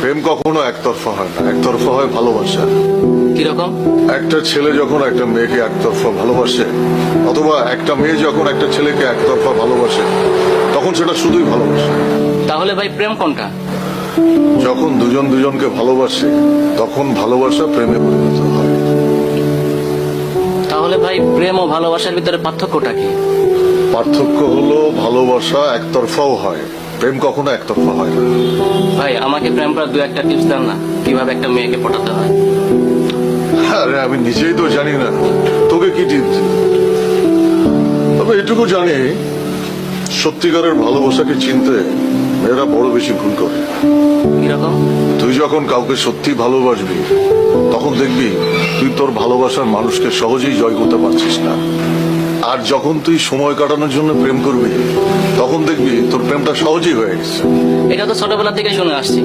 প্রেম কখনো একতরফা হয় না, একতরফা হয় ভালোবাসা। কিরকম? একটা ছেলে যখন একটা মেয়েকে একতরফা ভালোবাসে, অথবা একটা মেয়ে যখন একটা ছেলেকে একতরফা ভালোবাসে, তখন সেটা শুধুই ভালোবাসে। তাহলে ভাই প্রেম কোনটা? যখন দুজন দুজনকে ভালোবাসে, তখন ভালোবাসা প্রেমে পরিণত হয়। তাহলে ভাই প্রেম ও ভালোবাসার ভিতরে পার্থক্যটা কি? পার্থক্য হলো ভালোবাসা একতরফাও হয়, প্রেম কখনো একতরফা হয় না। ভাই আমাকে প্রেম করার দু একটা টিপস দেন না, কিভাবে একটা মেয়েকে পটাতে হয়। আরে আমি নিজেই তো জানি না, তোকে কি টিপস? তবে এটুকু জানি, সত্যিকারের ভালোবাসাকে চিনতে মেয়েরা বড় বেশি ভুল করে। কিরকম? তুই যখন কাউকে সত্যি ভালোবাসবি, তখন দেখবি তুই তোর ভালোবাসার মানুষকে সহজেই জয় করতে পারছিস না। আর যখন তুই সময় কাটানোর জন্য প্রেম করবি, তখন দেখবি তোর প্রেমটা সহজেই হয়ে গেছে। এটা তো ছোটবেলা থেকে শুনে আসছি।